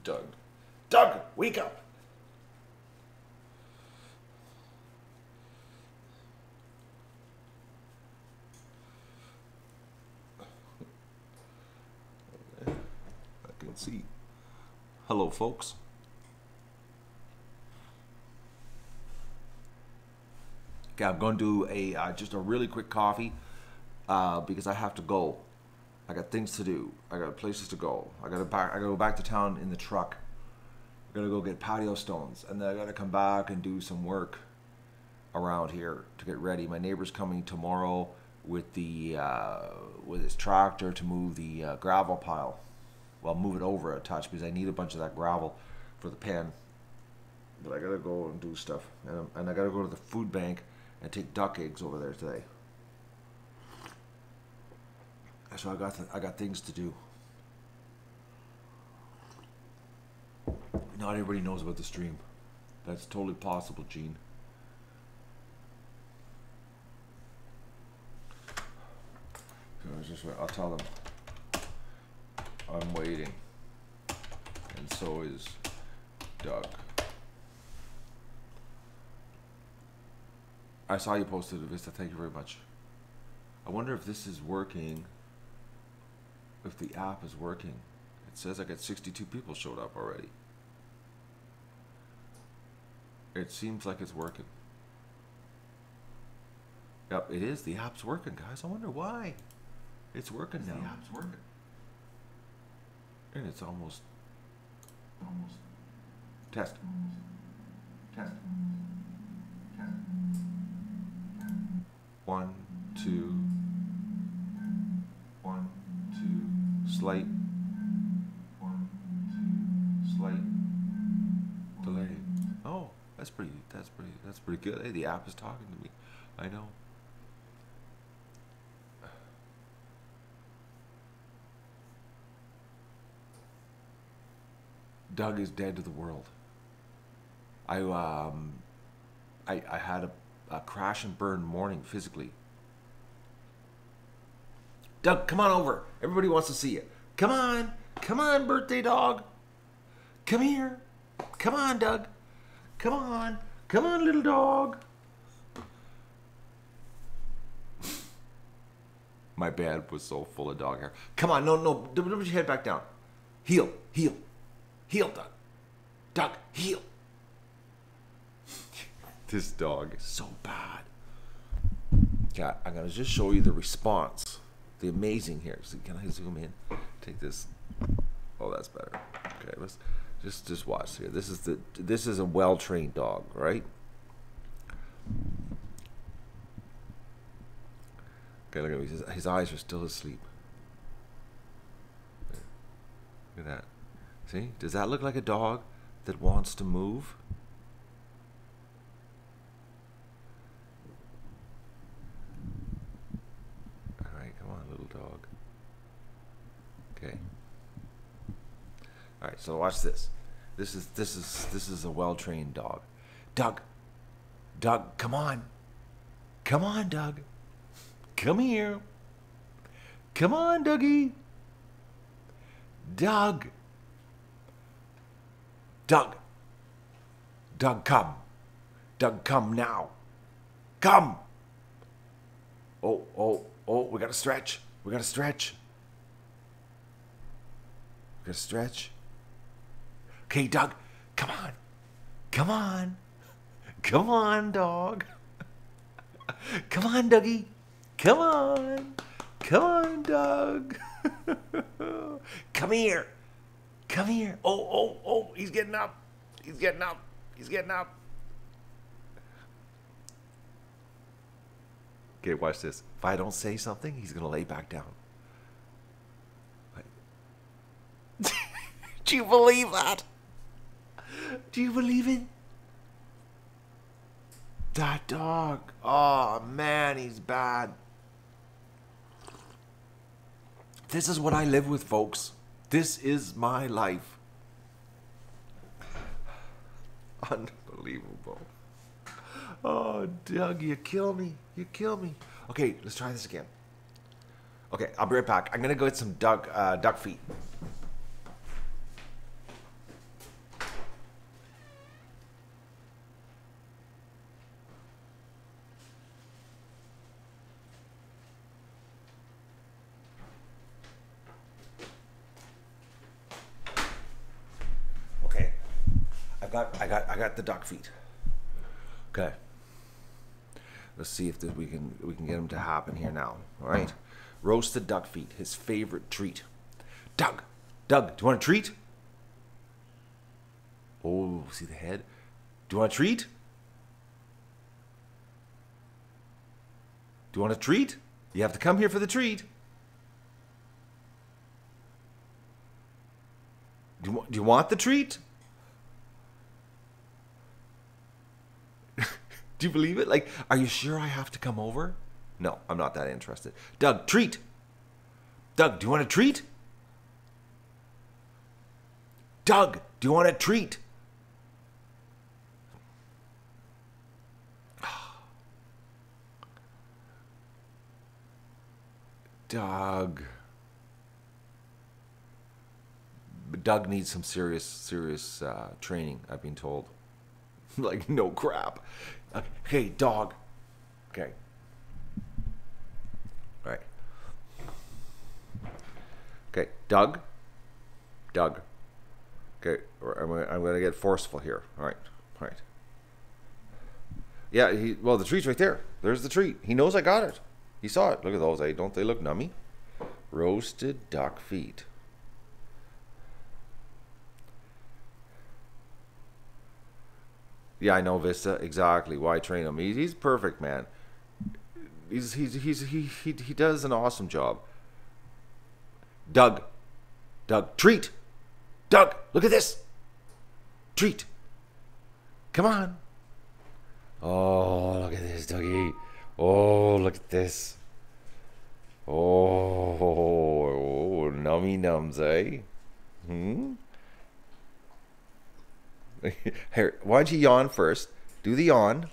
Doug. Doug, wake up! I can see. Hello, folks. Okay, I'm going to do a just a really quick coffee because I have to go. I got things to do. I got places to go. I gotta go back to town in the truck. I gotta go get patio stones, and then I gotta come back and do some work around here to get ready. My neighbor's coming tomorrow with the with his tractor to move the gravel pile. Well, move it over a touch because I need a bunch of that gravel for the pen. But I gotta go and do stuff, and I gotta go to the food bank and take duck eggs over there today. So I got things to do. Not everybody knows about the stream. That's totally possible, Gene. So I'll tell them I'm waiting, and so is Doug. I saw you posted it, Vista. Thank you very much. I wonder if this is working. If the app is working. It says I got 62 people showed up already. It seems like it's working. Yep, it is. The app's working, guys. I wonder why. It's working now. The app's working. And it's almost test. Test. Test. 1, 2. 1, 2. Slight. 1, 2. Slight delay. Oh, that's pretty good. Hey, the app is talking to me. I know. Doug is dead to the world. I had a crash and burn morning physically. Doug, come on over. Everybody wants to see you. Come on, birthday dog. Come here. Come on, Doug. Come on, little dog. My bed was so full of dog hair. Come on, no, put your head back down. Heel, Doug. Doug, heel. This dog is so bad. Yeah, I'm gonna just show you the response. The amazing here. So can I zoom in? Take this. Oh, that's better. Okay, let's just watch here. This is a well-trained dog, right? Okay, look at me. His eyes are still asleep. Look at that. See? Does that look like a dog that wants to move? All right, come on, little dog. Okay. All right, so watch this. This is a well-trained dog. Doug, come on, Doug. Come here. Come on, Dougie. Doug, come. Doug, come now. Come. Oh, we gotta stretch. We gotta stretch. Okay, Doug, come on. Come on, dog. Come on, Dougie. Come on, Doug. Come here. Oh, he's getting up. Okay, watch this. If I don't say something, he's gonna lay back down. Do you believe that? Do you believe it? That dog. Oh, man, he's bad. This is what I live with, folks. This is my life. Unbelievable. Oh, Doug, you kill me. Okay, let's try this again. Okay, I'll be right back. I'm going to go get some duck feet. I got the duck feet. Okay. Let's see if we can get them to happen here now. All right. Roasted duck feet, his favorite treat. Doug, do you want a treat? Oh, see the head? Do you want a treat? Do you want a treat? You have to come here for the treat. Do you want the treat? Do you believe it? Like, are you sure I have to come over? No, I'm not that interested. Doug, treat. Doug, do you want a treat? Doug, do you want a treat? Doug. Doug needs some serious training, I've been told. Like, no crap. Okay, dog. Okay. All right. Okay, Doug. Okay, I'm gonna get forceful here. All right. Yeah, well, the treat's right there. There's the treat. He knows I got it. He saw it. Look at those, eh? Don't they look nummy? Roasted duck feet. Yeah, I know, Vista. Exactly. Why train him? He's perfect, man. He does an awesome job. Doug, treat. Doug, look at this. Treat. Come on. Oh, look at this, Dougie. Oh, look at this. Oh, nummy nums, eh? Here, why don't you yawn first? Do the yawn.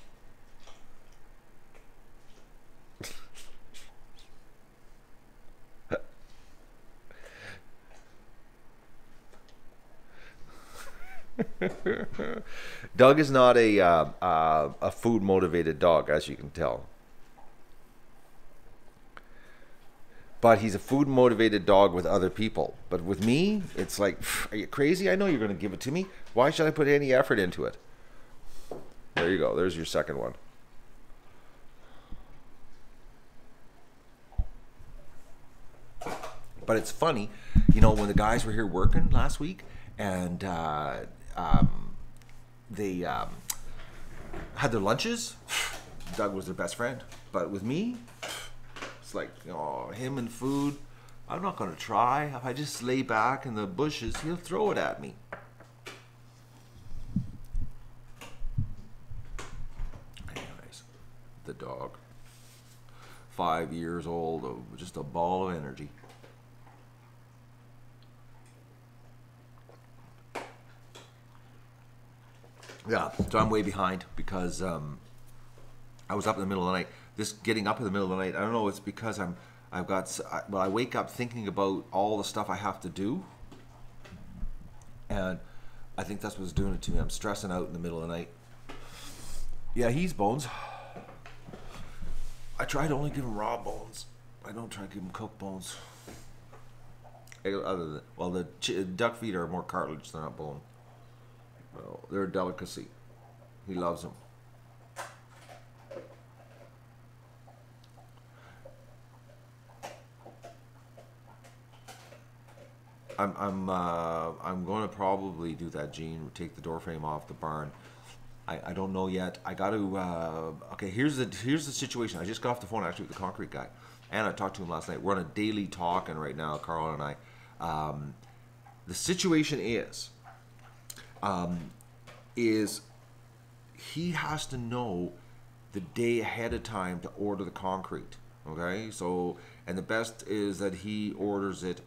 Doug is not a food motivated dog, as you can tell. But he's a food motivated dog with other people. But with me, it's like, are you crazy? I know you're going to give it to me. Why should I put any effort into it? There you go. There's your second one. But it's funny, you know, when the guys were here working last week and they had their lunches, Doug was their best friend. But with me, it's like, oh, him and food. I'm not going to try. If I just lay back in the bushes, he'll throw it at me. Anyways, the dog. 5 years old, just a ball of energy. Yeah, so I'm way behind because I was up in the middle of the night. This getting up in the middle of the night, I don't know, it's because I wake up thinking about all the stuff I have to do. And I think that's what's doing it to me. I'm stressing out in the middle of the night. Yeah, he's bones. I try to only give him raw bones. I don't try to give him cooked bones. Other than, well, the duck feet are more cartilage, they're not bone. Well, they're a delicacy. He loves them. I'm going to probably do that, Gene. Take the door frame off the barn. I don't know yet. I got to. Okay, here's the situation. I just got off the phone actually with the concrete guy, and I talked to him last night. We're on a daily talking right now, Carl and I. The situation is he has to know the day ahead of time to order the concrete. Okay, so, and the best is that he orders it.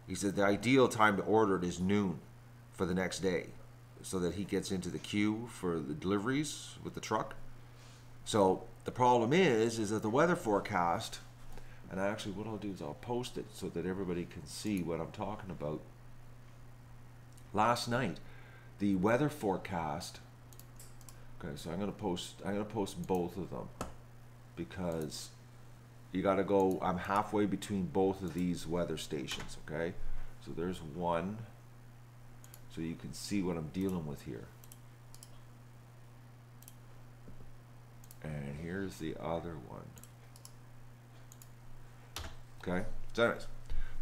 He said the ideal time to order it is noon for the next day, so that he gets into the queue for the deliveries with the truck. So the problem is that the weather forecast, and actually what I'll do is I'll post it so that everybody can see what I'm talking about. Last night, the weather forecast. Okay, so I'm gonna post both of them because you got to go. I'm halfway between both of these weather stations. Okay, so there's one, so you can see what I'm dealing with here. And here's the other one. Okay, so anyways,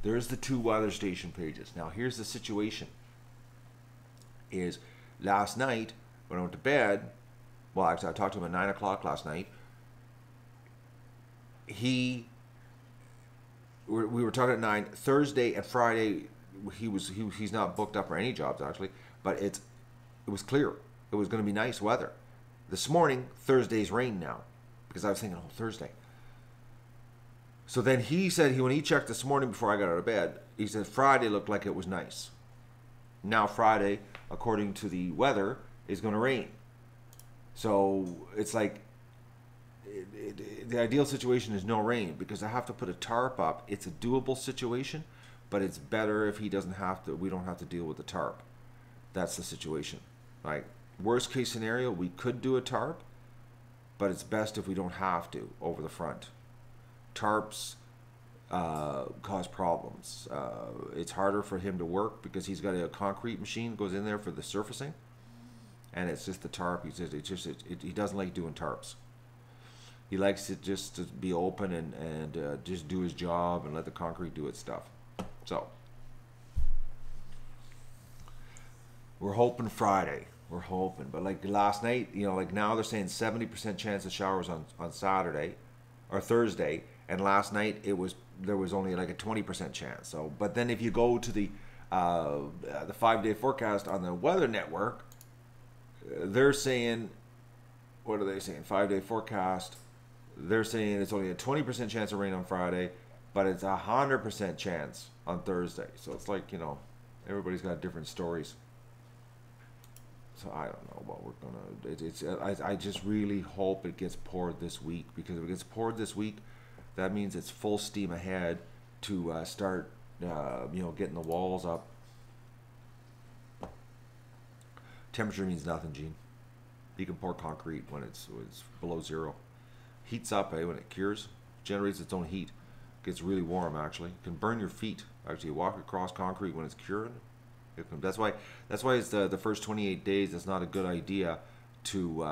there's the two weather station pages. Now here's the situation. Is last night when I went to bed, well actually I talked to him at 9 o'clock last night. We were talking at 9. Thursday and Friday he's not booked up for any jobs actually, but it was clear. It was going to be nice weather. This morning, Thursday's rain now, because I was thinking, oh, Thursday. So then he said when he checked this morning before I got out of bed, he said Friday looked like it was nice. Now Friday, according to the weather, is going to rain. So it's like the ideal situation is no rain, because I have to put a tarp up. It's a doable situation, but it's better if he doesn't have to. We don't have to deal with the tarp. That's the situation. Like worst case scenario, we could do a tarp, but it's best if we don't have to over the front. Tarps cause problems. It's harder for him to work because he's got a concrete machine goes in there for the surfacing, and it's just the tarp. He doesn't like doing tarps. He likes it just to be open and just do his job and let the concrete do its stuff. So we're hoping Friday. We're hoping, but like last night, like now they're saying 70% chance of showers on Saturday or Thursday, and last night there was only like a 20% chance. So, but then if you go to the 5-day forecast on the Weather Network, they're saying, what are they saying? 5-day forecast. They're saying it's only a 20% chance of rain on Friday, but it's 100% chance on Thursday. So it's like, everybody's got different stories. So I don't know what we're gonna. I just really hope it gets poured this week, because if it gets poured this week, that means it's full steam ahead to start, getting the walls up. Temperature means nothing, Gene. You can pour concrete when it's below zero. Heats up, when it cures, generates its own heat. Gets really warm actually. It can burn your feet. Actually, you walk across concrete when it's curing. That's why it's the first 28 days. It's not a good idea to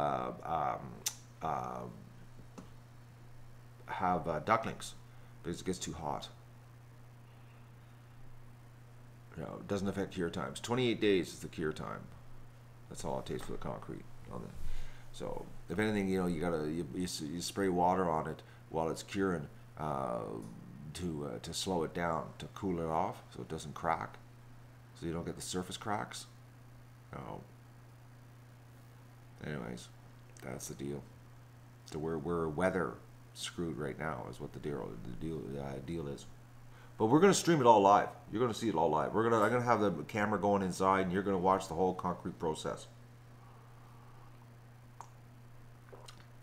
have ducklings, because it gets too hot. It doesn't affect cure times. 28 days is the cure time. That's all it takes for the concrete on it. So if anything, you spray water on it while it's curing to slow it down, to cool it off, so it doesn't crack, so you don't get the surface cracks. Anyways, that's the deal. So we're weather screwed right now is what the deal is. But we're gonna stream it all live. You're gonna see it all live. I'm gonna have the camera going inside, and you're gonna watch the whole concrete process.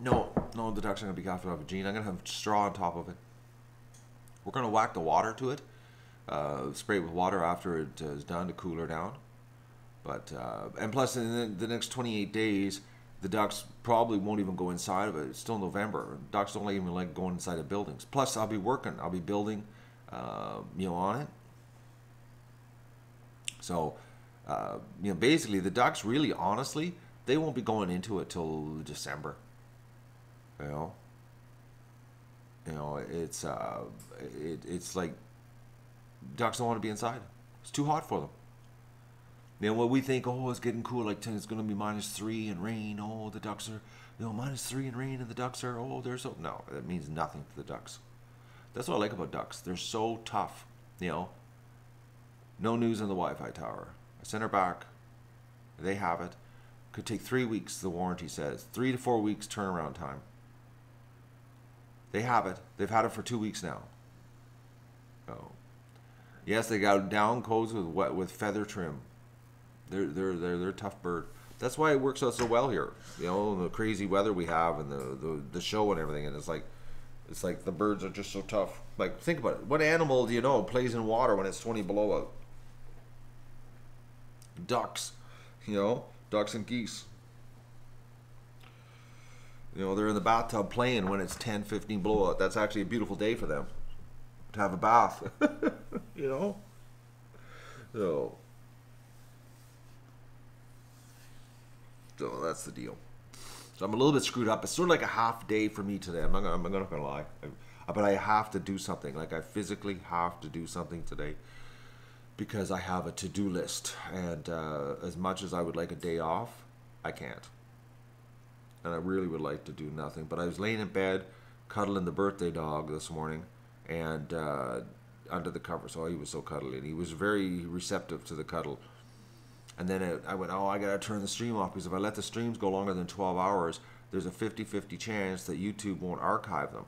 No, the ducks are gonna be careful of a Gene. I'm gonna have straw on top of it. We're gonna whack the water to it, spray it with water after it is done to cool her down. But and plus, in the next 28 days, the ducks probably won't even go inside of it. It's still November. Ducks don't even like going inside of buildings. Plus, I'll be working. I'll be building, on it. So, basically, the ducks really, honestly, they won't be going into it till December. It's like ducks don't want to be inside. It's too hot for them. What we think, it's getting cool, like it's going to be -3 and rain. Oh, the ducks are, -3 and rain, and the ducks are, they're so. No, that means nothing to the ducks. That's what I like about ducks. They're so tough. No news on the Wi-Fi tower. I sent her back. They have it. Could take 3 weeks, the warranty says. 3 to 4 weeks turnaround time. They have it. They've had it for 2 weeks now. Yes, they got down coats with feather trim. They're a tough bird. That's why it works out so well here. The crazy weather we have and the show and everything, and it's like the birds are just so tough. Like, think about it. What animal do you know plays in water when it's 20 below out? Ducks. Ducks and geese. They're in the bathtub playing when it's 10, 15 below out. That's actually a beautiful day for them to have a bath. So that's the deal. So I'm a little bit screwed up. It's sort of like a half day for me today. I'm not gonna lie, but I have to do something. Like I physically have to do something today because I have a to-do list, and as much as I would like a day off, I can't. And I really would like to do nothing. But I was laying in bed, cuddling the birthday dog this morning, and under the covers. Oh, he was so cuddly, and he was very receptive to the cuddle. And then I went, oh, I got to turn the stream off, because if I let the streams go longer than 12 hours, there's a 50-50 chance that YouTube won't archive them.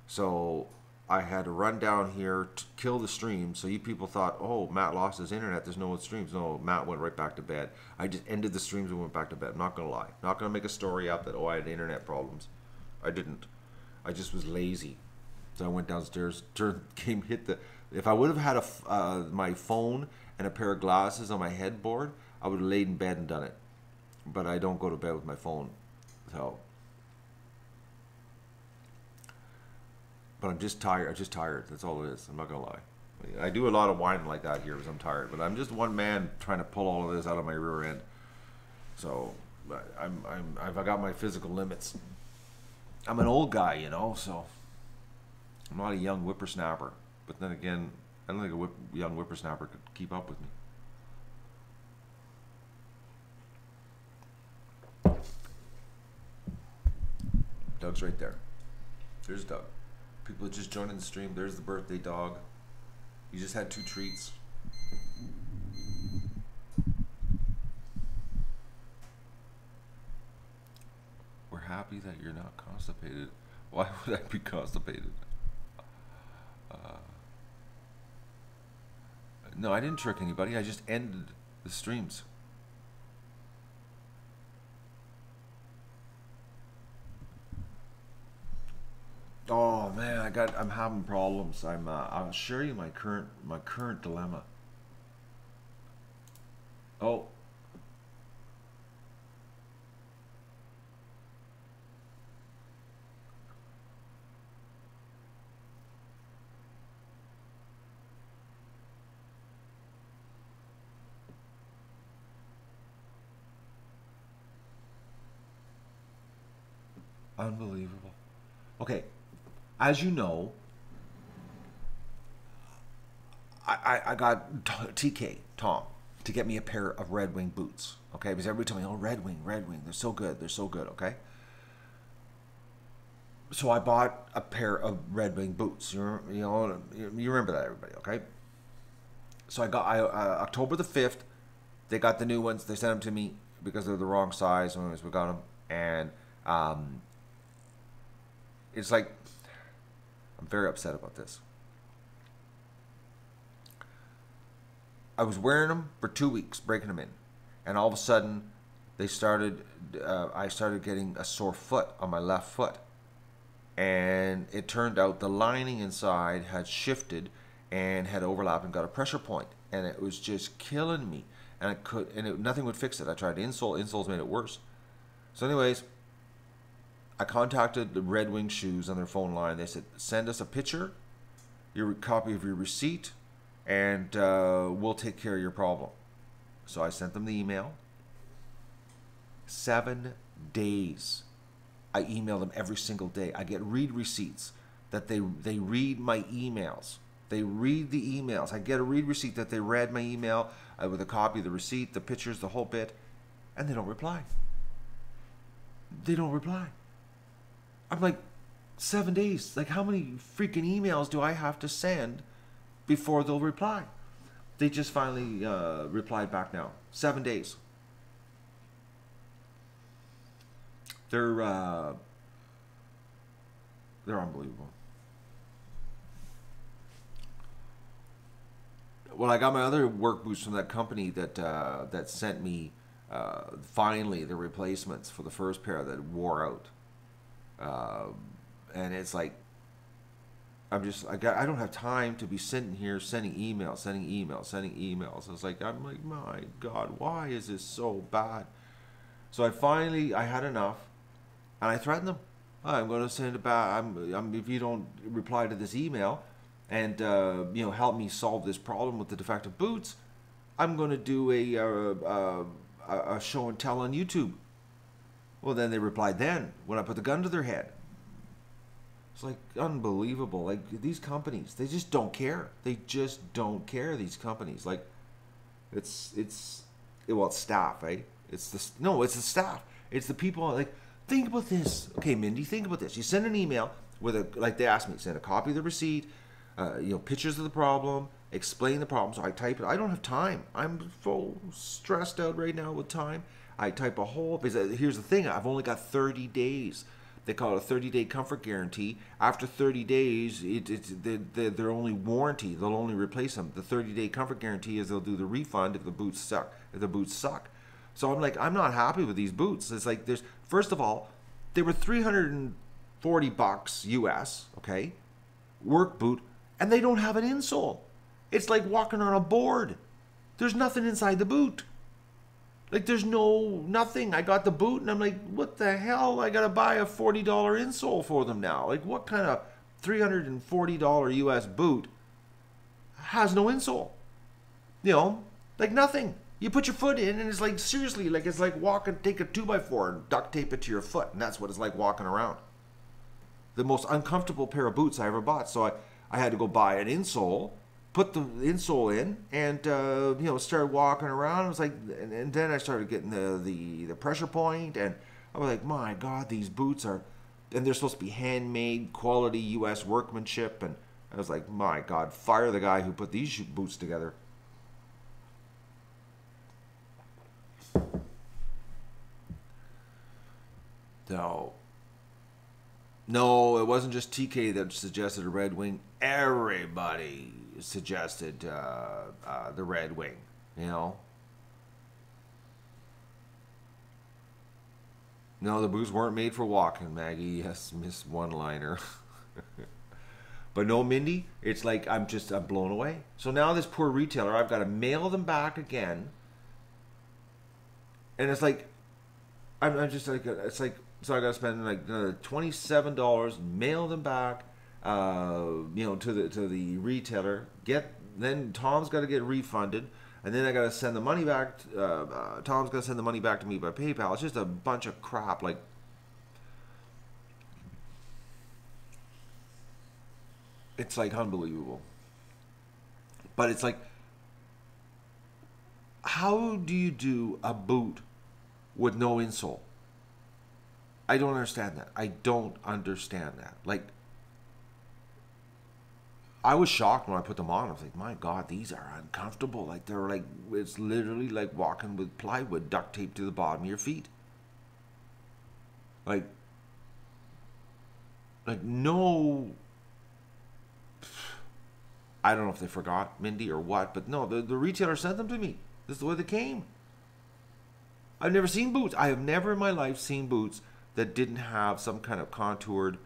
So I had to run down here to kill the stream. So you people thought, oh, Matt lost his internet, there's no streams. No, Matt went right back to bed. I just ended the streams and went back to bed. I'm not going to lie. Not going to make a story up that, oh, I had internet problems. I didn't. I just was lazy. So I went downstairs, hit the... If I would have had my phone and a pair of glasses on my headboard, I would have laid in bed and done it. But I don't go to bed with my phone. So... But I'm just tired. I'm just tired. That's all it is. I'm not going to lie. I do a lot of whining like that here because I'm tired. But I'm just one man trying to pull all of this out of my rear end. So I've got my physical limits. I'm an old guy, you know, so I'm not a young whippersnapper. But then again, I don't think a young whippersnapper could keep up with me. Doug's right there. There's Doug. People are just joining the stream. There's the birthday dog. You just had 2 treats. We're happy that you're not constipated. Why would I be constipated? No, I didn't trick anybody. I just ended the streams. Oh man, I'm having problems. I'll share you my current dilemma. Oh. Unbelievable. Okay. As you know, I got Tom, to get me a pair of Red Wing boots. Okay, because everybody told me, oh, Red Wing, they're so good, okay? So I bought a pair of Red Wing boots. You remember that, everybody, okay? So October the 5th, they got the new ones. They sent them to me because they're the wrong size. Anyways, we got them, and it's like, I'm very upset about this. I was wearing them for 2 weeks, breaking them in, and all of a sudden, I started getting a sore foot on my left foot, and it turned out the lining inside had shifted and had overlapped and got a pressure point, and it was just killing me, and nothing would fix it. I tried insoles made it worse. So, anyways, I contacted the Red Wing Shoes on their phone line. They said, send us a picture, your copy of your receipt, and we'll take care of your problem. So I sent them the email. 7 days. I email them every single day. I get read receipts that they read my emails. They read the emails. I get a read receipt that they read my email with a copy of the receipt, the pictures, the whole bit, and they don't reply. They don't reply. I'm like, 7 days. Like, how many freaking emails do I have to send before they'll reply? They just finally replied back now. 7 days. They're unbelievable. Well, I got my other work boots from that company that sent me finally the replacements for the first pair that wore out. And it's like, I don't have time to be sitting here sending emails. It's like, I'm like, my God, why is this so bad? So I had enough, and I threatened them. I'm going to send it back. If you don't reply to this email, and help me solve this problem with the defective boots, I'm going to do a show and tell on YouTube. Well, then they replied then when I put the gun to their head. It's like unbelievable. Like these companies, they just don't care. They just don't care. These companies, like it's staff, eh? It's the staff. It's the people. Like think about this. Okay, Mindy, think about this. You send an email with like they asked me, send a copy of the receipt, pictures of the problem, explain the problem. So I type it. I don't have time. I'm so stressed out right now with time. I type a whole. Because here's the thing. I've only got 30 days. They call it a 30-day comfort guarantee. After 30 days, they're only warranty. They'll only replace them. The 30-day comfort guarantee is they'll do the refund if the boots suck. So I'm like, I'm not happy with these boots. It's like first of all, they were $340 US, okay, work boot, and they don't have an insole. It's like walking on a board. There's nothing inside the boot. Like there's nothing. I got the boot and I'm like, what the hell? I gotta buy a $40 insole for them now. Like what kind of $340 US boot has no insole? Like nothing. You put your foot in and it's like, seriously, like it's like take a 2x4 and duct tape it to your foot. And that's what it's like walking around. The most uncomfortable pair of boots I ever bought. So I had to go buy an insole, put the insole in, and started walking around. It was like, and then I started getting the pressure point, and I was like, my God, these boots are, and they're supposed to be handmade, quality U.S. workmanship, and I was like, my God, fire the guy who put these boots together. No, it wasn't just TK that suggested a Red Wing. Everybody suggested the Red Wing, No, the boots weren't made for walking, Maggie. Yes, Miss One-Liner. But no, Mindy, it's like I'm blown away. So now this poor retailer, I've got to mail them back again. And it's like, I'm just like, it's like, so I got to spend like another $27, mail them back, to the retailer. Then Tom's got to get refunded, and then I got to send the money back. Tom's got to send the money back to me by PayPal. It's just a bunch of crap. Like, it's like unbelievable. But it's like, how do you do a boot with no insole? I don't understand that. I don't understand that. Like, I was shocked when I put them on. I was like, my God, these are uncomfortable. Like, they're like, it's literally like walking with plywood duct taped to the bottom of your feet. Like no, I don't know if they forgot, Mindy, or what, but no, the retailer sent them to me. This is the way they came. I've never seen boots. I have never in my life seen boots that didn't have some kind of contoured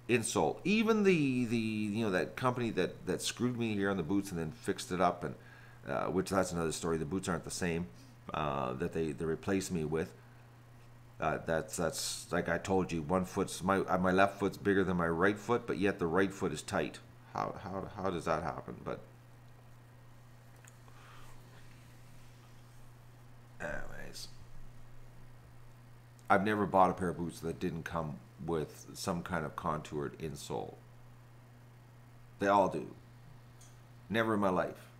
insole. Even that company that screwed me here on the boots and then fixed it up, and which that's another story. The boots aren't the same that they replaced me with. That's like I told you. My left foot's bigger than my right foot, but yet the right foot is tight. How does that happen? But anyways, I've never bought a pair of boots that didn't come with some kind of contoured insole. They all do. Never in my life.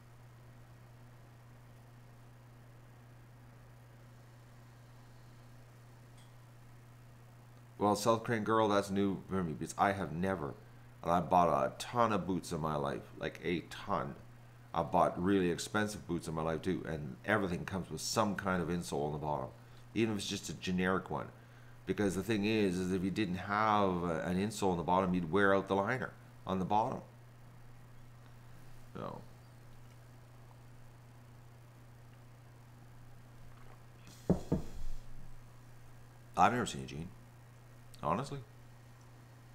Well, South Crane Girl, that's new for me because I have never, and I bought a ton of boots in my life, like a ton. I bought really expensive boots in my life too, and everything comes with some kind of insole on the bottom, even if it's just a generic one. Because the thing is if you didn't have an insole on the bottom, you'd wear out the liner on the bottom. So, I've never seen a jean. Honestly,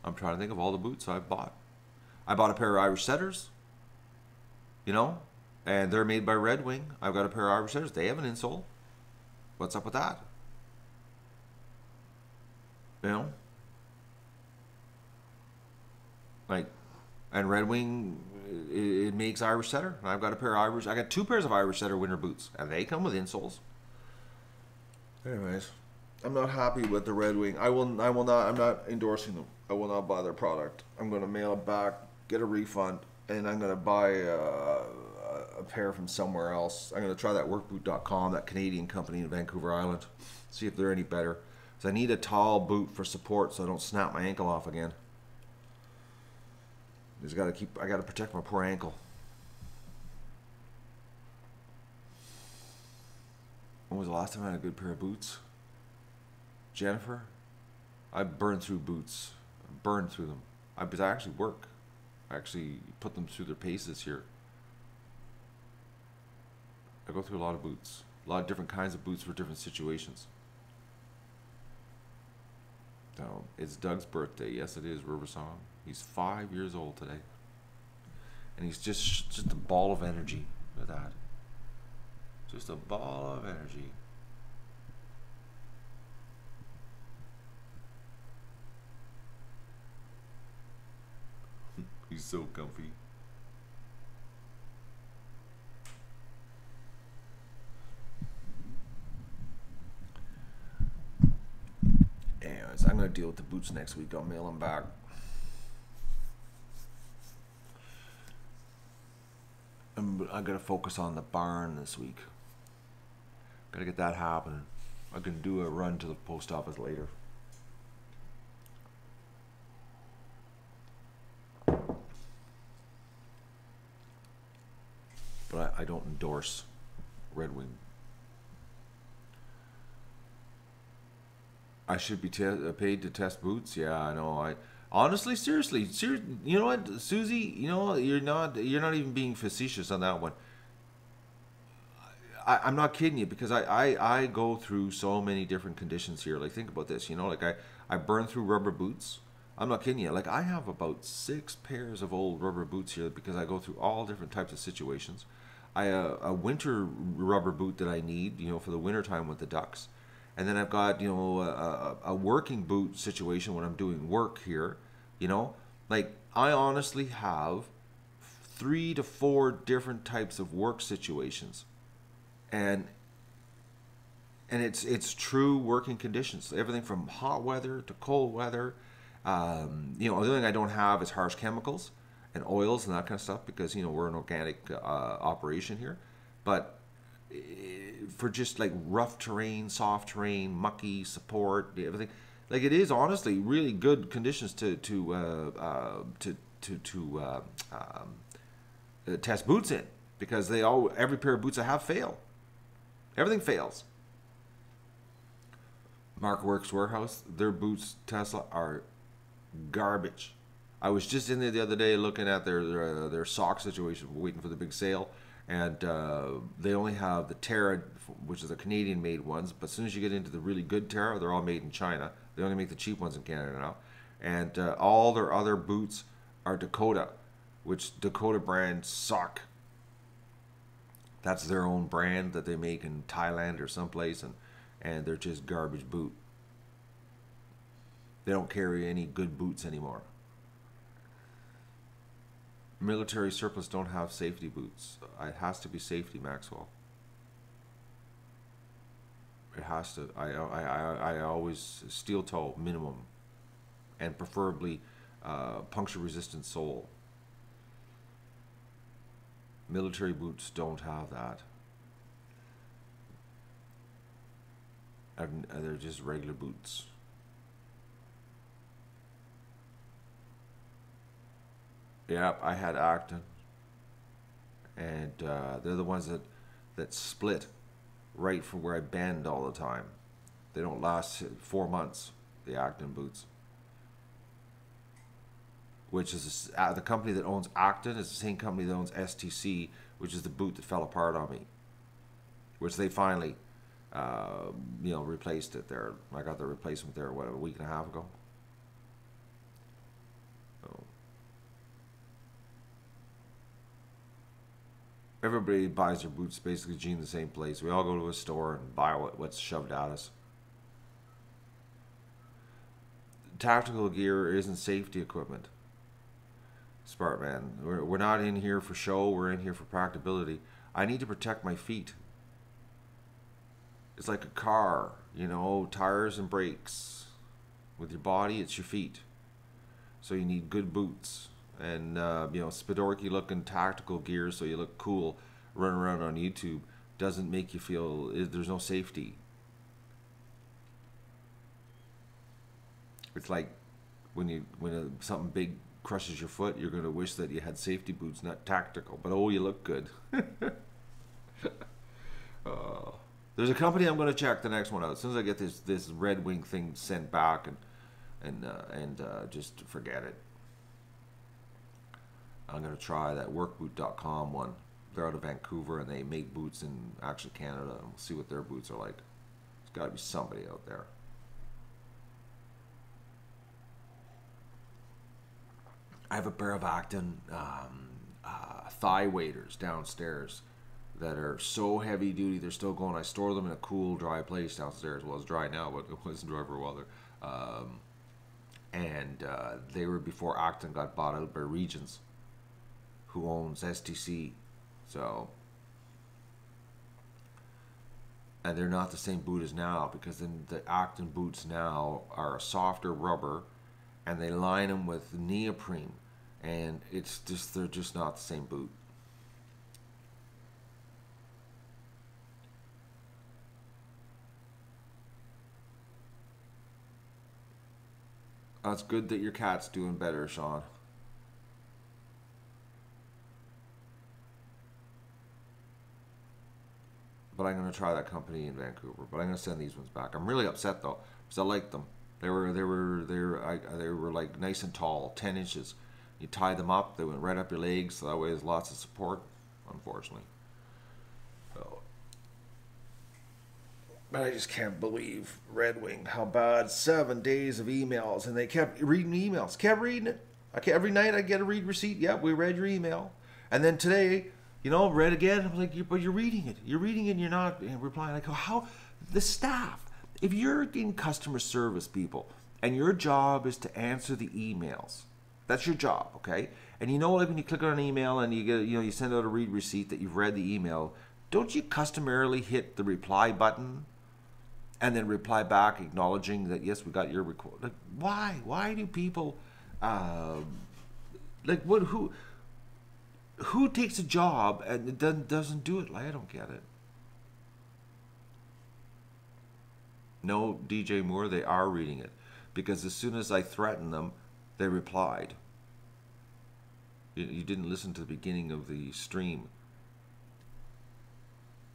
I'm trying to think of all the boots I've bought. I bought a pair of Irish Setters, and they're made by Red Wing. I've got a pair of Irish Setters. They have an insole. What's up with that? And Red Wing, it makes Irish Setter. And I've got a pair of I got two pairs of Irish Setter winter boots, and they come with insoles. Anyways, I'm not happy with the Red Wing. I'm not endorsing them. I will not buy their product. I'm going to mail it back, get a refund, and I'm going to buy a pair from somewhere else. I'm going to try that workboot.com, that Canadian company in Vancouver Island, see if they're any better. So I need a tall boot for support so I don't snap my ankle off again. I got to protect my poor ankle. When was the last time I had a good pair of boots? Jennifer? I burned through boots. I burned through them. I actually work. I actually put them through their paces here. I go through a lot of boots. A lot of different kinds of boots for different situations. So, it's Doug's birthday. Yes, it is, River Song. He's 5 years old today. And he's just a ball of energy with that. Just a ball of energy. He's so comfy. Anyways, I'm going to deal with the boots next week. I'll mail them back. I got to focus on the barn this week. Got to get that happening. I can do a run to the post office later. But I don't endorse Red Wing. I should be paid to test boots. Yeah, I know. I honestly, seriously, you know what, Susie? You know, you're not even being facetious on that one. I'm not kidding you, because I go through so many different conditions here. Like, think about this. You know, like I burn through rubber boots. I'm not kidding you. Like, I have about 6 pairs of old rubber boots here because I go through all different types of situations. I a winter rubber boot that I need, you know, for the winter time with the ducks. And then I've got, you know, a working boot situation when I'm doing work here, you know. Like, I honestly have 3 to 4 different types of work situations. And it's true working conditions. Everything from hot weather to cold weather. You know, the only thing I don't have is harsh chemicals and oils and that kind of stuff, because, you know, we're an organic operation here. But for just like rough terrain, soft terrain, mucky support, everything, like, it is honestly really good conditions to test boots in, because every pair of boots I have fail. Everything fails. Mark Works Warehouse, their boots, Tesla, are garbage. I was just in there the other day looking at their sock situation, waiting for the big sale, and they only have the Terra, which is the Canadian-made ones. But as soon as you get into the really good Terra, they're all made in China. They only make the cheap ones in Canada now, and all their other boots are Dakota, which Dakota brands suck. That's their own brand that they make in Thailand or someplace, and they're just garbage boot. They don't carry any good boots anymore. Military surplus don't have safety boots. It has to be safety, Maxwell. It has to. I always steel toe minimum, and preferably puncture resistant sole. Military boots don't have that. They're just regular boots. Yep, I had Acton, and they're the ones that split right from where I bend all the time. They don't last 4 months, the Acton boots. Which is the company that owns Acton is the same company that owns STC, which is the boot that fell apart on me. Which they finally, you know, replaced it there. I got the replacement there, what, a week and a half ago? So, everybody buys their boots basically, Gene, the same place. We all go to a store and buy what's shoved at us. Tactical gear isn't safety equipment. Smart man. We're not in here for show. We're in here for practicability. I need to protect my feet. It's like a car, you know, tires and brakes. With your body, it's your feet. So you need good boots and you know, Spidorky looking tactical gear so you look cool running around on YouTube doesn't make you feel there's no safety. It's like when something big crushes your foot, you're going to wish that you had safety boots, not tactical. But oh, you look good. There's a company I'm going to check the next one out. As soon as I get this Red Wing thing sent back and just forget it. I'm going to try that workboot.com one. They're out of Vancouver and they make boots in actually Canada. And we'll see what their boots are like. There's got to be somebody out there. I have a pair of Acton thigh waders downstairs that are so heavy duty. They're still going. I store them in a cool, dry place downstairs. Well, it's dry now, but it wasn't dry for a while there. And they were before Acton got bought out by Regions, who owns STC. So, and they're not the same boot as now, because then the Acton boots now are a softer rubber, and they line them with neoprene, and it's just they're just not the same boot. It's good that your cat's doing better, Sean. But I'm going to try that company in Vancouver. But I'm going to send these ones back. I'm really upset though, because I liked them. They were like nice and tall, 10 inches. You tie them up, they went right up your legs, so that way there's lots of support. Unfortunately. So, but I just can't believe Red Wing, how bad. 7 days of emails, and they kept reading emails. Kept reading it. Every night I get a read receipt. Yep, we read your email. And then today, you know, read again. I'm like, but you're reading it. You're reading it and you're not replying. I go, how? The staff, if you're in customer service, people, and your job is to answer the emails, that's your job, okay? And you know, like when you click on an email and you get, you know, you send out a read receipt that you've read the email, don't you customarily hit the reply button and then reply back acknowledging that, yes, we got your request? Like, why? Why do people, like, what, who takes a job and it doesn't do it? Like, I don't get it. No, DJ Moore, they are reading it. Because as soon as I threatened them, they replied. You didn't listen to the beginning of the stream.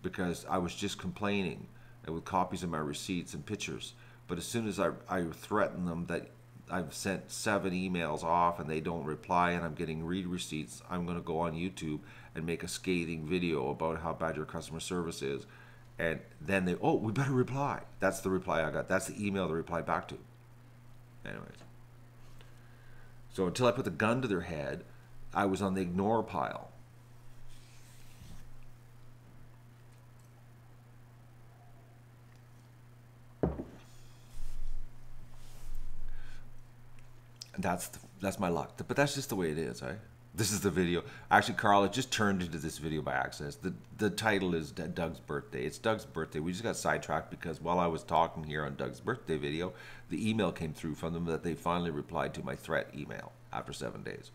Because I was just complaining with copies of my receipts and pictures. But as soon as I threatened them that I've sent 7 emails off and they don't reply and I'm getting read receipts, I'm going to go on YouTube and make a scathing video about how bad your customer service is. And then they, oh, we better reply. That's the reply I got. That's the email to reply back to. Anyways. So until I put the gun to their head, I was on the ignore pile. That's my luck. But that's just the way it is, right? This is the video. Actually, Carl, it just turned into this video by accident. The title is Doug's birthday. It's Doug's birthday. We just got sidetracked because while I was talking here on Doug's birthday video, the email came through from them that they finally replied to my threat email after 7 days.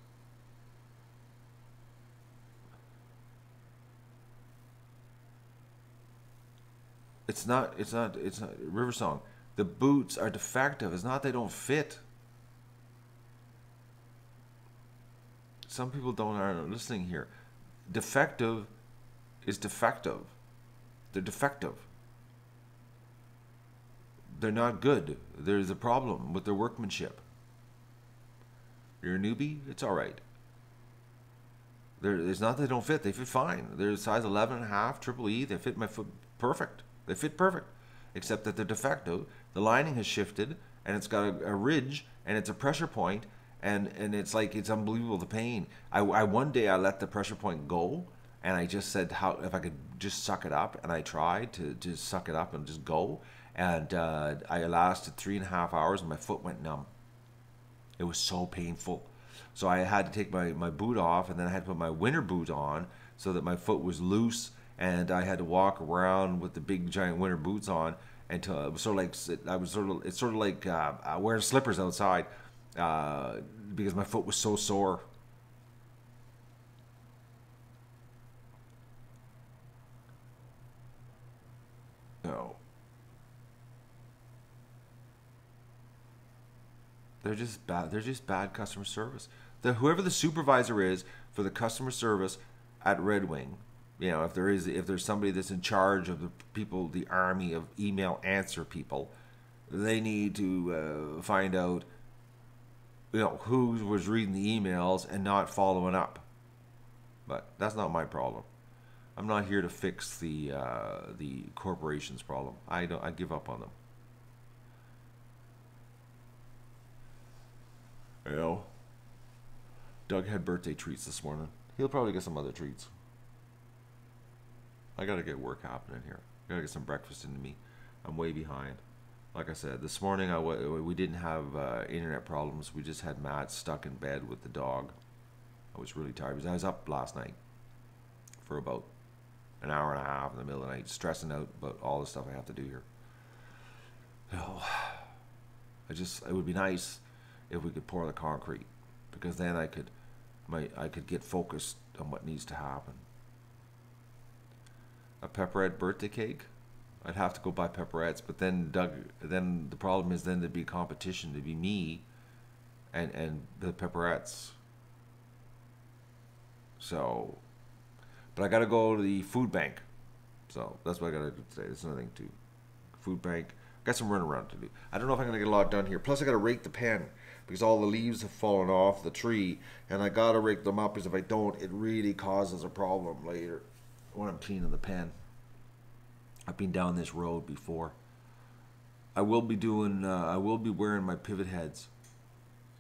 It's not River Song. The boots are defective. It's not they don't fit. Some people aren't listening here. Defective is defective. They're defective. They're not good. There's a problem with their workmanship. You're a newbie, it's all right. It's not that they don't fit. They fit fine. They're size 11.5, triple E. They fit my foot perfect. They fit perfect. Except that they're defective. The lining has shifted, and it's got a ridge, and it's a pressure point, and it's like, it's unbelievable, the pain. One day I let the pressure point go, and I just said if I could just suck it up, and I tried to just suck it up and just go, and I lasted 3.5 hours, and my foot went numb. It was so painful. So I had to take my boot off, and then I had to put my winter boot on so that my foot was loose and I had to walk around with the big giant winter boots on until it was sort of like it's sort of like wearing slippers outside because my foot was so sore. No, they're just bad. They're just bad customer service. Whoever the supervisor is for the customer service at Red Wing, if there's somebody that's in charge of the people, the army of email answer people, they need to find out, who was reading the emails and not following up. But that's not my problem. I'm not here to fix the corporation's problem. I give up on them. Doug had birthday treats this morning. He'll probably get some other treats. I gotta get work happening here. I gotta get some breakfast into me. I'm way behind. Like I said, this morning we didn't have internet problems. We just had Matt stuck in bed with the dog. I was really tired because I was up last night for about an hour and a half in the middle of the night, stressing out about all the stuff I have to do here. It would be nice if we could pour the concrete, because then I could get focused on what needs to happen. A pepperette birthday cake? I'd have to go buy pepperettes, but then the problem is then there'd be competition. There'd be me and the pepperettes. So, but I gotta go to the food bank. So that's what I gotta do today. There's nothing to food bank. Got some run around to do. I don't know if I'm gonna get a lot done here. Plus I gotta rake the pen because all the leaves have fallen off the tree, and I gotta rake them up because if I don't, it really causes a problem later when I'm cleaning the pen. I've been down this road before. I will be wearing my pivot heads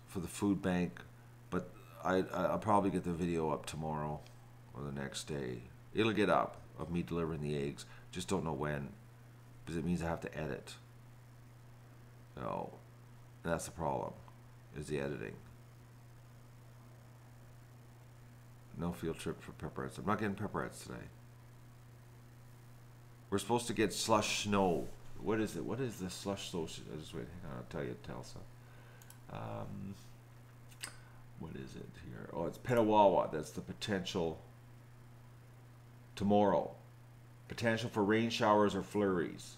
for the food bank, but I'll probably get the video up tomorrow or the next day. It'll get up of me delivering the eggs. Just don't know when, because it means I have to edit. So that's the problem, is the editing. No field trip for pepperettes. I'm not getting pepperettes today. We're supposed to get slush snow. What is it? What is the slush snow? Just wait, hang on, I'll tell you, Telsa. What is it here? Oh, it's Petawawa. That's the potential tomorrow. Potential for rain showers or flurries.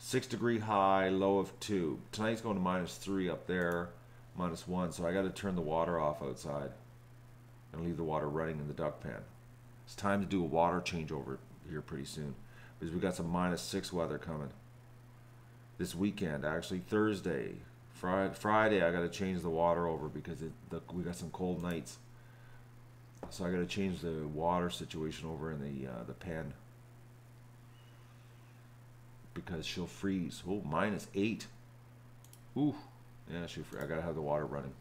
6-degree high, low of 2. Tonight's going to -3 up there, -1. So I got to turn the water off outside and leave the water running in the duck pen. It's time to do a water changeover here pretty soon, because we got some -6 weather coming this weekend. Actually, Thursday, Friday, I got to change the water over because we got some cold nights. So I got to change the water situation over in the pen because she'll freeze. Oh, -8. Ooh, yeah, I got to have the water running.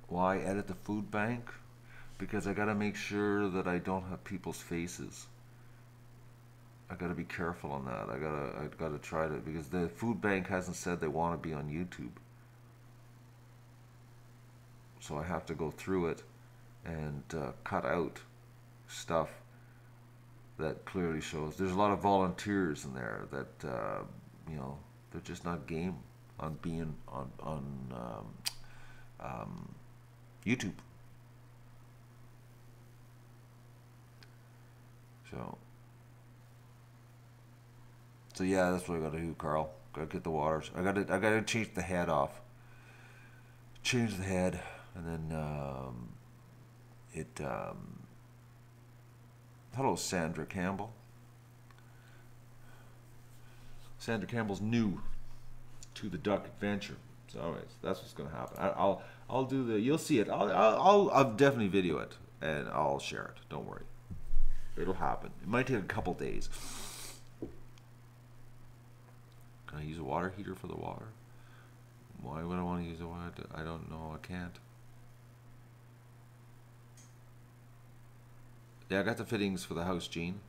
Why edit the food bank? Because I gotta make sure that I don't have people's faces. I gotta be careful on that. I gotta try to, because the food bank hasn't said they want to be on YouTube. So I have to go through it and cut out stuff that clearly shows. There's a lot of volunteers in there that they're just not game on being on YouTube. So yeah, that's what I gotta do, Carl. Gotta get the waters. I gotta change the head off. Change the head, and then hello, Sandra Campbell. Sandra Campbell's new to the duck adventure. So anyways, that's what's gonna happen. I'll do you'll see it. I'll definitely video it and I'll share it. Don't worry. It'll happen. It might take a couple days. Can I use a water heater for the water? Why would I want to use a water? I don't know. I can't. Yeah, I got the fittings for the house, Gene.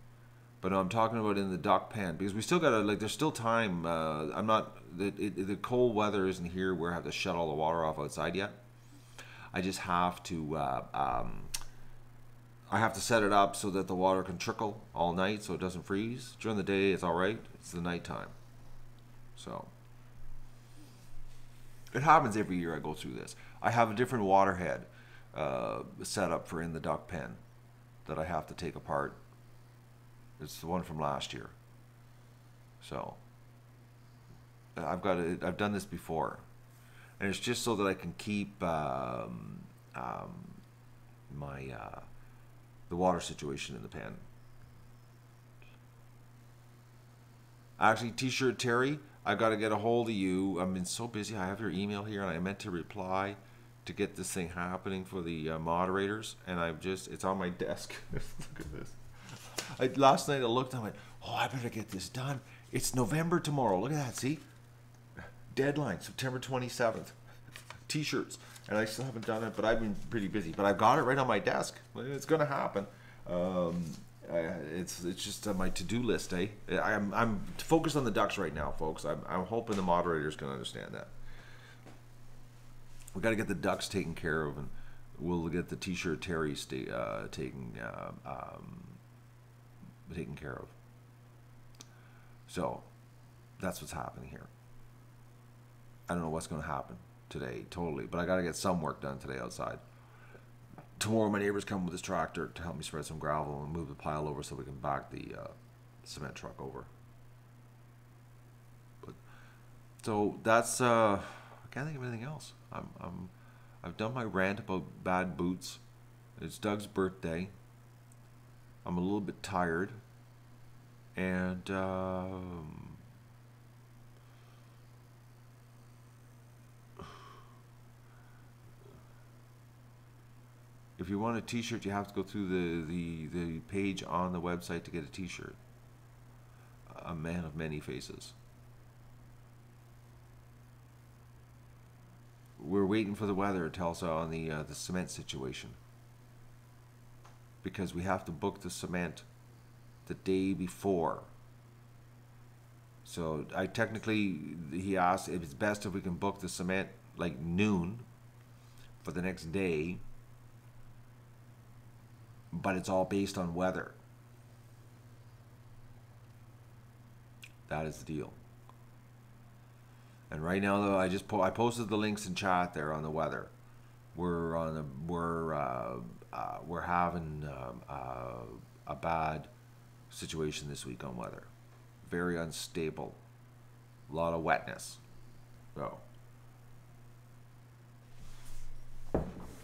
But no, I'm talking about in the duck pen, because we still gotta, there's still time. I'm not, the cold weather isn't here where I have to shut all the water off outside yet. I just have to I have to set it up so that the water can trickle all night so it doesn't freeze. During the day it's all right. It's the nighttime. So it happens every year I go through this. I have a different water head set up for in the duck pen that I have to take apart. It's the one from last year. So I've done this before, and it's just so that I can keep my the water situation in the pen. Actually, T-shirt Terry, I've got to get a hold of you. I've been so busy. I have your email here, and I meant to reply to get this thing happening for the moderators, and it's on my desk. Look at this. Last night I looked and I went, oh, I better get this done. It's November tomorrow. Look at that, see? Deadline, September 27th. T-shirts. And I still haven't done it, but I've been pretty busy. But I've got it right on my desk. It's going to happen. It's just on my to-do list, eh? I'm focused on the ducks right now, folks. I'm hoping the moderators can understand that. We got to get the ducks taken care of, and we'll get the T-shirt Terry taken care of. So that's what's happening here. I don't know what's going to happen today, totally, but I got to get some work done today outside. Tomorrow my neighbor's coming with his tractor to help me spread some gravel and move the pile over so we can back the cement truck over. But so that's I can't think of anything else. I've done my rant about bad boots. It's Doug's birthday. I'm a little bit tired, and if you want a T-shirt, you have to go through the page on the website to get a T-shirt. A man of many faces. We're waiting for the weather to tell us on the cement situation, because we have to book the cement the day before. So he asked if it's best if we can book the cement like noon for the next day, but it's all based on weather. That is the deal. And right now, though, I posted the links in chat there on the weather. We're having a bad situation this week on weather. Very unstable. A lot of wetness. So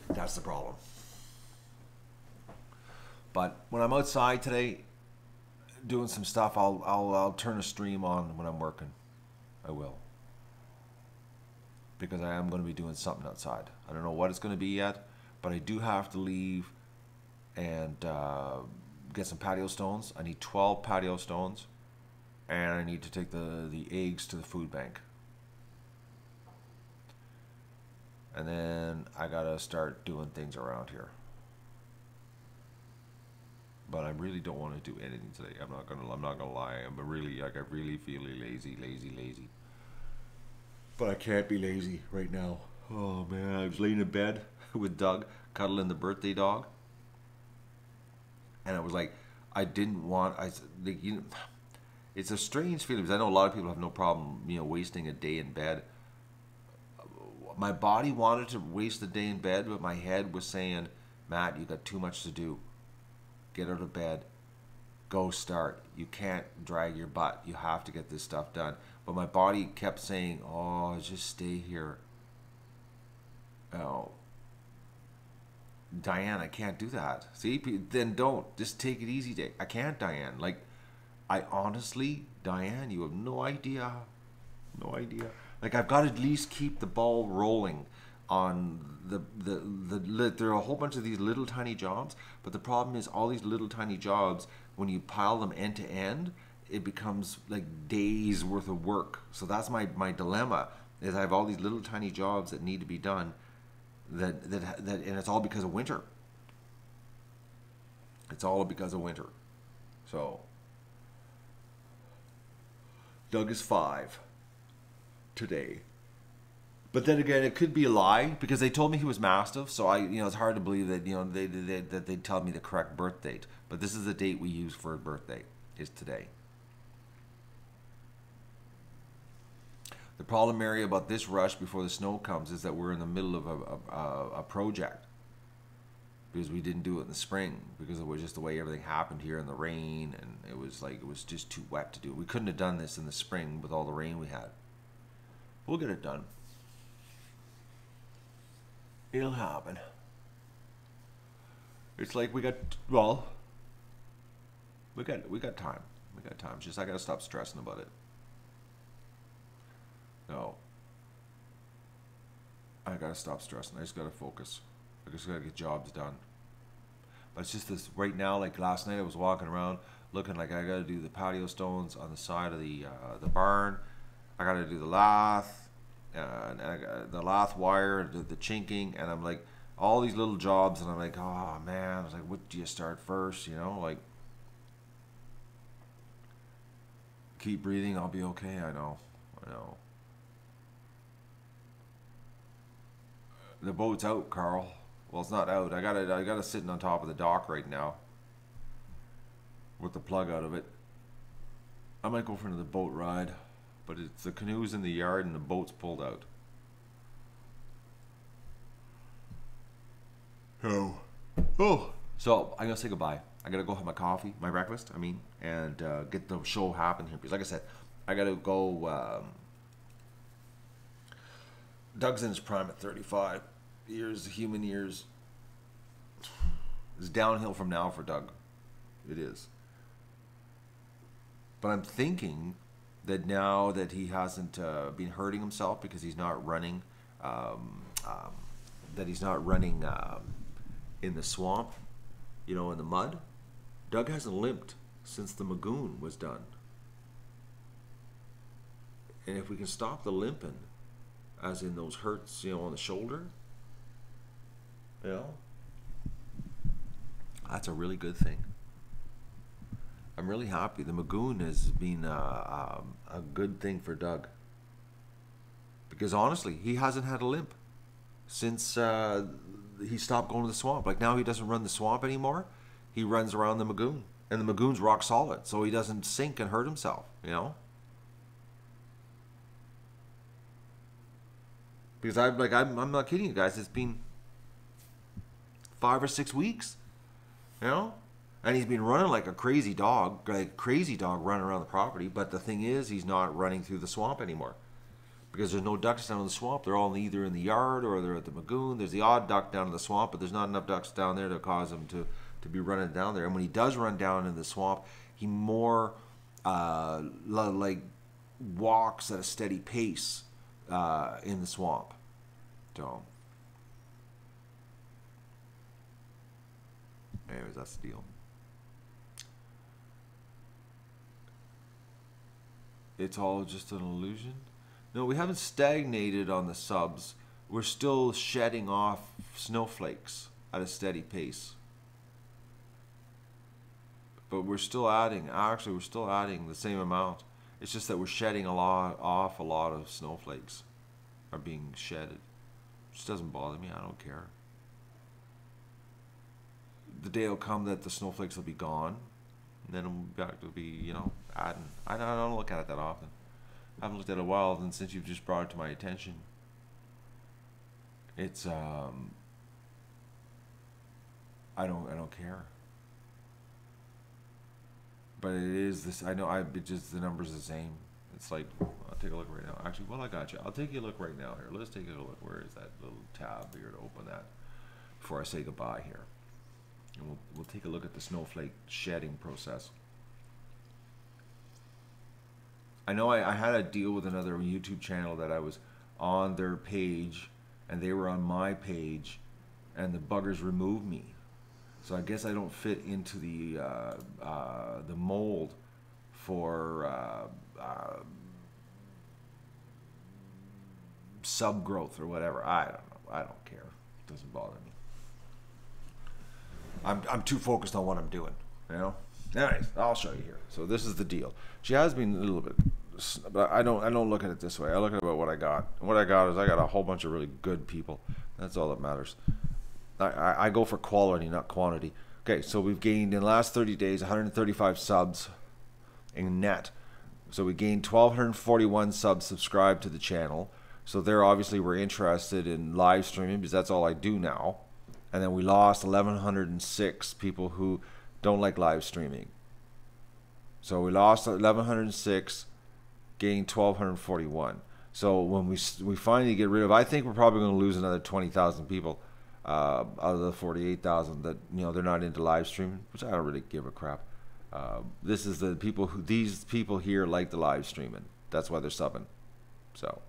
that's the problem. But when I'm outside today doing some stuff, I'll turn a stream on when I'm working. I will. Because I am going to be doing something outside. I don't know what it's going to be yet, but I do have to leave and get some patio stones. I need 12 patio stones, and I need to take the eggs to the food bank. And then I got to start doing things around here. But I really don't want to do anything today. I'm not gonna lie. I really feel lazy. But I can't be lazy right now. Oh man, I was laying in bed with Doug, cuddling the birthday dog, and I was like, it's a strange feeling, because I know a lot of people have no problem, wasting a day in bed. My body wanted to waste the day in bed, but my head was saying, Matt, you got too much to do. Get out of bed. Go start. You can't drag your butt. You have to get this stuff done. But my body kept saying, oh, just stay here. Oh, Diane, I can't do that. See, then don't. Just take it easy. I can't, Diane. Like, I honestly, Diane, you have no idea. No idea. Like, I've got to at least keep the ball rolling on there are a whole bunch of these little tiny jobs, but the problem is all these little tiny jobs, when you pile them end to end, it becomes like days worth of work. So that's my dilemma, is I have all these little tiny jobs that need to be done, that and it's all because of winter. It's all because of winter. So Doug is 5 today. But then again, it could be a lie because they told me he was mastiff. So it's hard to believe that that they'd tell me the correct birth date. But this is the date we use for a birthday. Is today. The problem area about this rush before the snow comes is that we're in the middle of a project because we didn't do it in the spring because it was just the way everything happened here in the rain, and it was just too wet to do. We couldn't have done this in the spring with all the rain we had. We'll get it done. It'll happen. It's like we got time. We got time. It's just I gotta stop stressing about it. No. I gotta stop stressing. I just gotta focus. I just gotta get jobs done. But it's just this right now. Like last night, I was walking around looking like I gotta do the patio stones on the side of the barn. I gotta do the lath, and the lath wire, the chinking, and I'm like all these little jobs, and I'm like, oh man. I was like, what do you start first? Like keep breathing. I'll be okay. I know. The boat's out, Carl. Well, it's not out. I got it sitting on top of the dock right now with the plug out of it. I might go for another boat ride, but it's the canoe's in the yard and the boat's pulled out. So I'm gonna say goodbye. I gotta go have my coffee, my breakfast. And get the show happen here because, like I said, I gotta go. Doug's in his prime at 35 years. Human years. It's downhill from now for Doug. It is. But I'm thinking that now that he hasn't been hurting himself because he's not running, in the swamp, in the mud. Doug hasn't limped since the Magoon was done. And if we can stop the limping, as in those hurts, on the shoulder, that's a really good thing. I'm really happy. The Magoon has been a good thing for Doug. Because honestly, he hasn't had a limp since he stopped going to the swamp. Like now he doesn't run the swamp anymore. He runs around the Magoon. And the Magoon's rock solid, so he doesn't sink and hurt himself, Because I'm not kidding you guys. It's been 5 or 6 weeks, and he's been running like a crazy dog, running around the property. But the thing is, he's not running through the swamp anymore because there's no ducks down in the swamp. They're all either in the yard or they're at the Magoon. There's the odd duck down in the swamp, but there's not enough ducks down there to cause him to be running down there. And when he does run down in the swamp, he more like walks at a steady pace in the swamp. So, anyways, that's the deal. It's all just an illusion? No, we haven't stagnated on the subs. We're still shedding off snowflakes at a steady pace. But we're still adding. Actually, we're still adding the same amount. It's just that we're shedding a lot of snowflakes are being shedded. Which doesn't bother me. I don't care. The day will come that the snowflakes will be gone, and then it'll be adding. I don't look at it that often. I haven't looked at it in a while, and since you've just brought it to my attention, it's I don't care. But it is this. I know. It just the number's the same. It's like I'll take a look right now. Actually, well, I got you. I'll take a look right now here. Let's take a look. Where is that little tab here to open that before I say goodbye here? And we'll take a look at the snowflake shedding process. I know I had a deal with another YouTube channel that I was on their page and they were on my page, and the buggers removed me. So I guess I don't fit into the mold for subgrowth or whatever. I don't know. I don't care. It doesn't bother me. I'm too focused on what I'm doing. Anyways, I'll show you here. So this is the deal. She has been a little bit but I don't look at it this way. I look at what I got. And what I got is I got a whole bunch of really good people. That's all that matters. I go for quality, not quantity. Okay, so we've gained in the last 30 days 135 subs in net. So we gained 1,241 subs subscribed to the channel. So they're obviously were interested in live streaming because that's all I do now. And then we lost 1,106 people who don't like live streaming. So we lost 1,106, gained 1,241. So when we finally get rid of, I think we're probably going to lose another 20,000 people out of the 48,000 that they're not into live streaming, which I don't really give a crap. This is the people who these people here like the live streaming. That's why they're subbing. So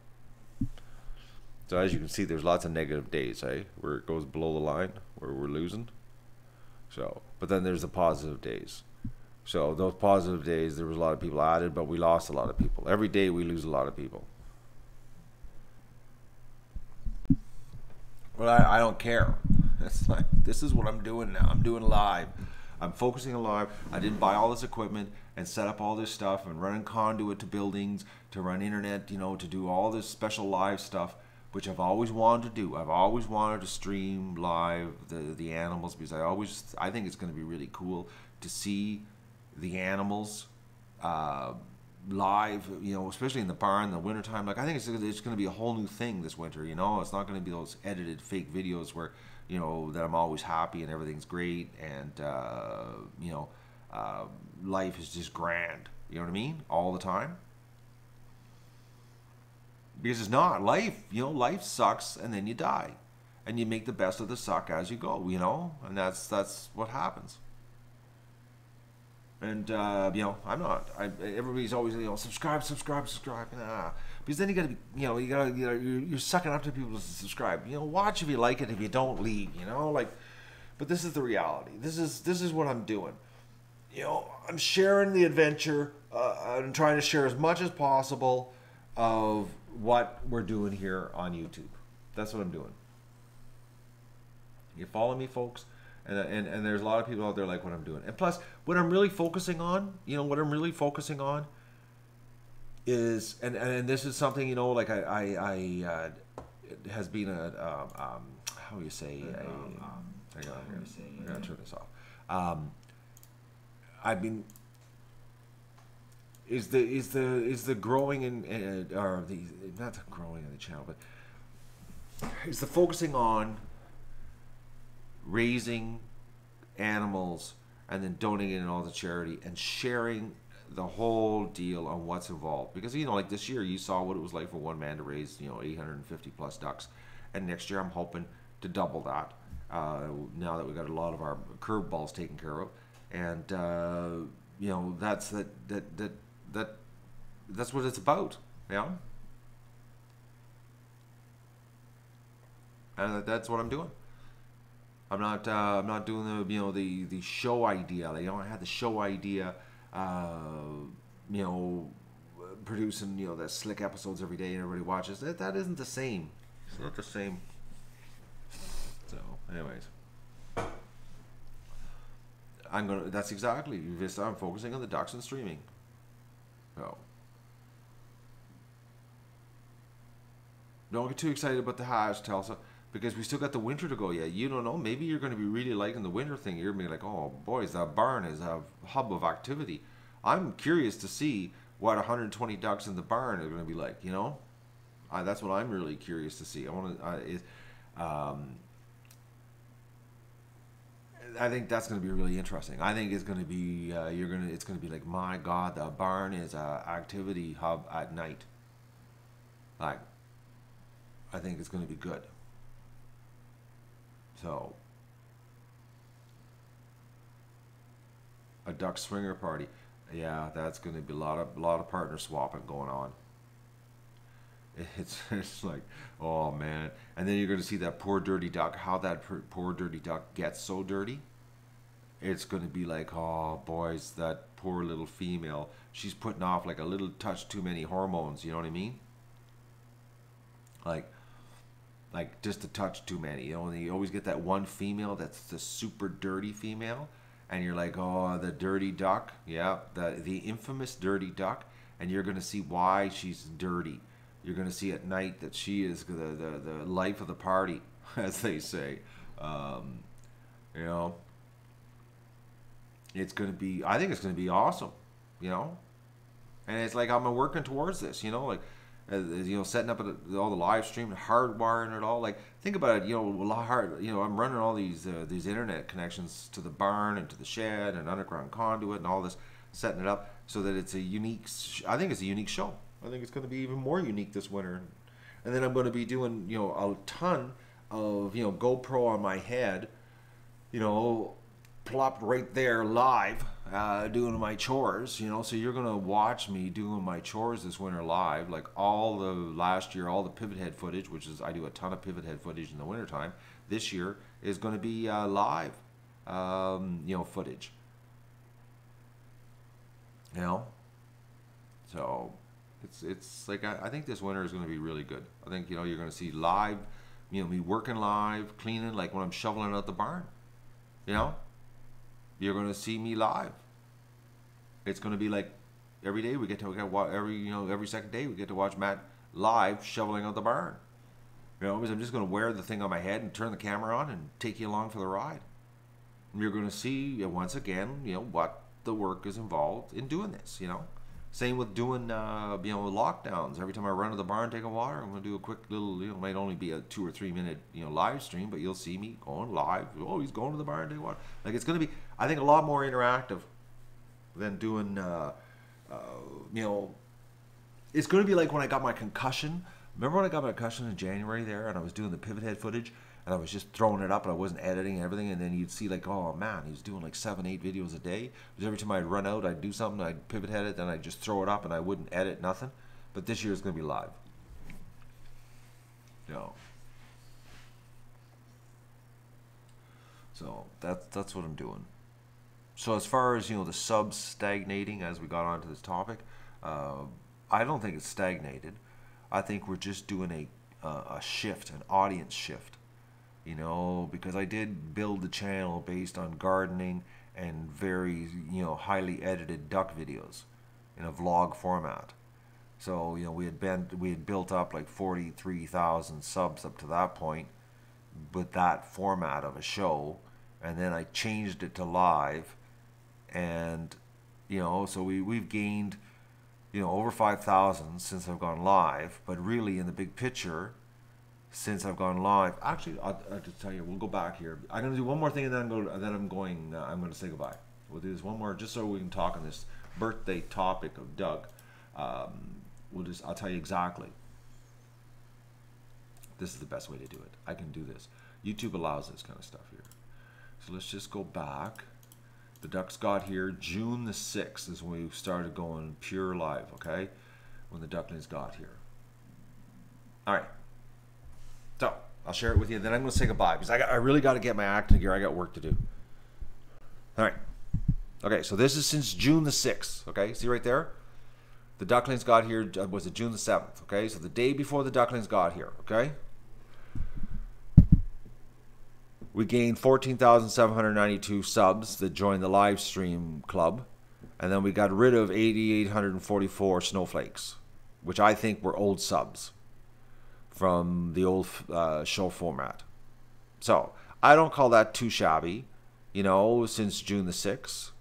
as you can see, there's lots of negative days, where it goes below the line, where we're losing. So, but then there's the positive days. So those positive days, there was a lot of people added, but we lost a lot of people. Every day we lose a lot of people. Well, I don't care. It's like, this is what I'm doing now. I'm doing live. I'm focusing on live. I didn't buy all this equipment and set up all this stuff and running conduit to buildings, to run internet, to do all this special live stuff, which I've always wanted to do. I've always wanted to stream live the animals, because I think it's going to be really cool to see the animals live, especially in the barn in the wintertime. Like, I think it's going to be a whole new thing this winter. It's not going to be those edited fake videos where that I'm always happy and everything's great and life is just grand, you know what I mean, all the time. Because it's not life. Life sucks, and then you die, and you make the best of the suck as you go. And that's what happens. And I'm not. Everybody's always subscribe. Nah. Because then you gotta be, you're sucking up to people to subscribe. Watch if you like it. If you don't, leave. But this is the reality. This is what I'm doing. I'm sharing the adventure. I'm trying to share as much as possible of what we're doing here on YouTube. That's what I'm doing. You follow me, folks? And there's a lot of people out there like what I'm doing. And plus, what I'm really focusing on, is, and this is something, like it has been how do you say, I gotta turn this off. I've been, is the growing in, or the, not the growing in the channel, but is the focusing on raising animals and then donating it all to charity and sharing the whole deal on what's involved. Because like this year, you saw what it was like for one man to raise 850 plus ducks, and next year I'm hoping to double that, now that we've got a lot of our curveballs taken care of. And that's that's what it's about. And that's what I'm doing. I'm not doing the show idea. I had the show idea, producing the slick episodes every day and everybody watches. That isn't the same. It's not the same. So, anyways, that's exactly this. I'm focusing on the ducks and streaming. So, don't get too excited about the hash, Telsa. Because we still got the winter to go yet. You don't know. Maybe you're going to be really liking the winter thing. You're going to be like, oh, boys, that barn is a hub of activity. I'm curious to see what 120 ducks in the barn are going to be like, that's what I'm really curious to see. I think that's going to be really interesting. I think it's going to be, it's going to be like, my God, the barn is a activity hub at night. Like, I think it's going to be good. So, a duck swinger party, yeah, that's going to be a lot of partner swapping going on. It's like, oh man, and then you're going to see that poor dirty duck. How that poor dirty duck gets so dirty, it's going to be like, oh boys, that poor little female. She's putting off like a little touch too many hormones. You know what I mean? Like just a touch too many. You always get that one female that's the super dirty female, and you're like, oh, the dirty duck, yeah, the infamous dirty duck, and you're going to see why she's dirty. You're going to see at night that she is the life of the party, as they say. You know, it's going to be, I think it's going to be awesome, you know? And it's like I'm working towards this, you know, like, you know, setting up all the live stream, hardwiring it all. Like, think about it, you know, I'm running all these internet connections to the barn and to the shed and underground conduit and all this, setting it up so that it's a unique, I think it's a unique show. I think it's going to be even more unique this winter. And then I'm going to be doing, you know, a ton of, you know, GoPro on my head, you know, plopped right there live, doing my chores, you know. So you're going to watch me doing my chores this winter live, like all the last year, all the pivot head footage, which is, I do a ton of pivot head footage in the wintertime. This year is going to be live, you know, footage. You know, so it's like I think this winter is going to be really good. I think, you know, you're going to see live, you know, me working live, cleaning, like when I'm shoveling out the barn. You know, you're going to see me live. It's going to be like every day we get to every second day we get to watch Matt live shoveling out the barn. You know, because I'm just going to wear the thing on my head and turn the camera on and take you along for the ride. And you're going to see once again, you know, what the work is involved in doing this, you know. Same with doing, you know, lockdowns. Every time I run to the barn, take a water, I'm going to do a quick little, you know, might only be a 2 or 3 minute, you know, live stream, but you'll see me going live. Oh, he's going to the barn, take a water. Like, it's going to be, I think, a lot more interactive than doing, you know, it's going to be like when I got my concussion. Remember when I got my concussion in January there, and I was doing the pivot head footage, and I was just throwing it up, and I wasn't editing and everything, and then you'd see like, oh man, he was doing like 7, 8 videos a day. Because every time I'd run out, I'd do something, I'd pivot head it, then I'd just throw it up, and I wouldn't edit nothing. But this year is going to be live. You know. So that's what I'm doing. So as far as, you know, the subs stagnating as we got onto this topic, I don't think it's stagnated. I think we're just doing a shift, an audience shift. You know, because I did build the channel based on gardening and very, you know, highly edited duck videos in a vlog format. So, you know, we had built up like 43,000 subs up to that point with that format of a show, and then I changed it to live, and, you know, so we've gained, you know, over 5,000 since I've gone live. But really, in the big picture, since I've gone live, actually, I'll just tell you, we'll go back here. I'm going to do one more thing, and then I'm going to say goodbye. We'll do this one more, just so we can talk on this birthday topic of Doug. I'll tell you exactly. This is the best way to do it. I can do this. YouTube allows this kind of stuff here. So let's just go back. The ducks got here June the 6th is when we started going pure live, okay? When the ducklings got here. All right. So I'll share it with you. Then I'm going to say goodbye because I really got to get my act in gear. I got work to do. All right. Okay, so this is since June the 6th, okay? See right there? The ducklings got here, was it June the 7th, okay? So the day before the ducklings got here, okay? We gained 14,792 subs that joined the live stream club. And then we got rid of 8,844 snowflakes, which I think were old subs from the old show format. So I don't call that too shabby, you know, since June the 6th,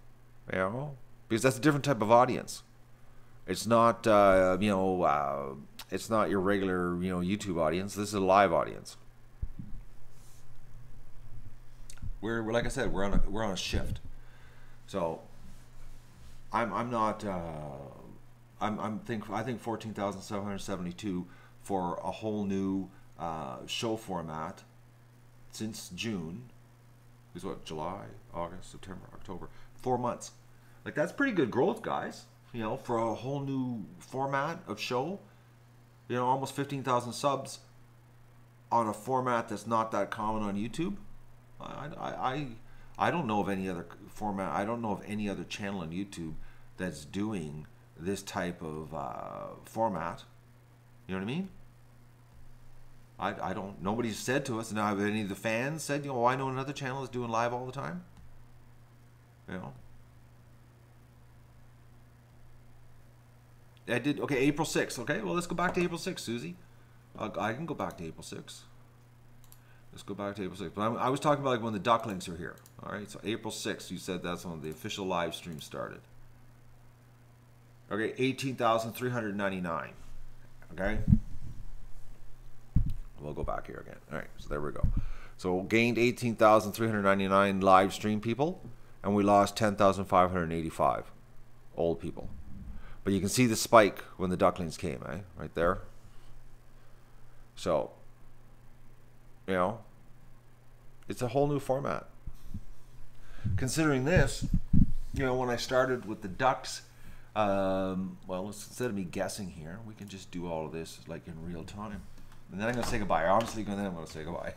you know, because that's a different type of audience. It's not, you know, it's not your regular, you know, YouTube audience. This is a live audience. We're like I said, we're on a shift. So I think 14,772 for a whole new show format since June is what, July, August, September, October, 4 months. Like, that's pretty good growth, guys. You know, for a whole new format of show, you know, almost 15,000 subs on a format that's not that common on YouTube. I don't know of any other format. I don't know of any other channel on YouTube that's doing this type of format. You know what I mean? I don't. Nobody's said to us. Now, have any of the fans said, you know, oh, I know another channel is doing live all the time? You know. I did. Okay, April 6th. Okay, well, let's go back to April 6th, Susie. I can go back to April 6th. Let's go back to April 6th. But I was talking about like when the ducklings are here. All right, so April 6th, you said that's when the official live stream started. Okay, 18,399. Okay. We'll go back here again. All right, so there we go. So gained 18,399 live stream people, and we lost 10,585 old people. But you can see the spike when the ducklings came, eh? Right there. So, you know, it's a whole new format. Considering this, you know, when I started with the ducks, well, instead of me guessing here, we can just do all of this like in real time. And then I'm going to say goodbye. Obviously, then I'm going to say goodbye.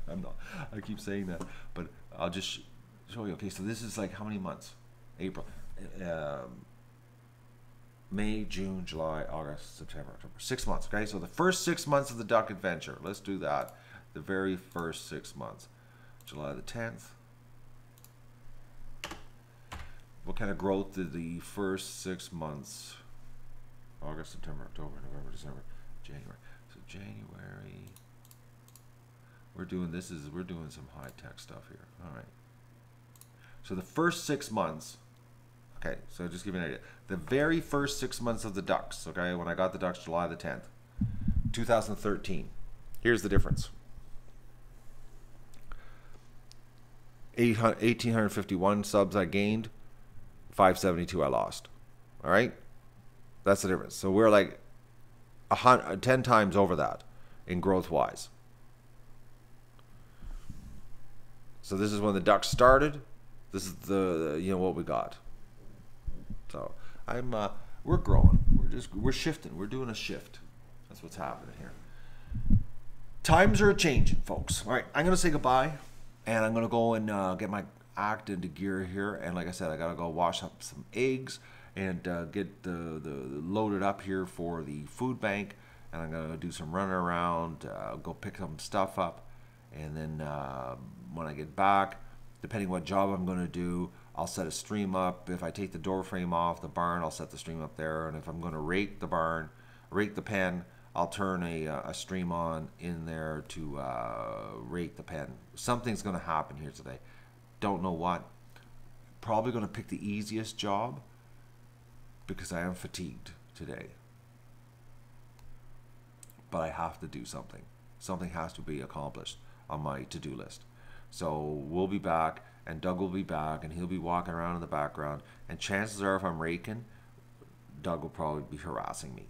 I'm not. I keep saying that, but I'll just show you. Okay, so this is like how many months? April, May, June, July, August, September, October. 6 months. Okay, so the first 6 months of the duck adventure. Let's do that. The very first 6 months. July the 10th. What kind of growth did the first 6 months? August, September, October, November, December, January. So January. We're doing some high tech stuff here. All right. So the first 6 months. Okay, so just give you an idea. The very first 6 months of the ducks. Okay, when I got the ducks, July the 10th, 2013. Here's the difference. 1,851 subs I gained. 572 I lost. All right, that's the difference. So we're like 10 times over that in growth wise. So this is when the ducks started. This is the you know what we got. So we're growing. We're shifting. We're doing a shift. That's what's happening here. Times are changing, folks. All right, I'm gonna say goodbye, and I'm gonna go and get my act into gear here. And like I said, I gotta go wash up some eggs and get the loaded up here for the food bank. And I'm gonna do some running around, go pick some stuff up, and then when I get back, depending what job I'm gonna do, I'll set a stream up. If I take the door frame off the barn, I'll set the stream up there. And if I'm gonna rake the barn, rake the pen, I'll turn a stream on in there to rake the pen. Something's gonna happen here today. Don't know what. Probably gonna pick the easiest job because I am fatigued today. But I have to do something. Something has to be accomplished on my to-do list. So we'll be back, and Doug will be back, and he'll be walking around in the background. And chances are, if I'm raking, Doug will probably be harassing me.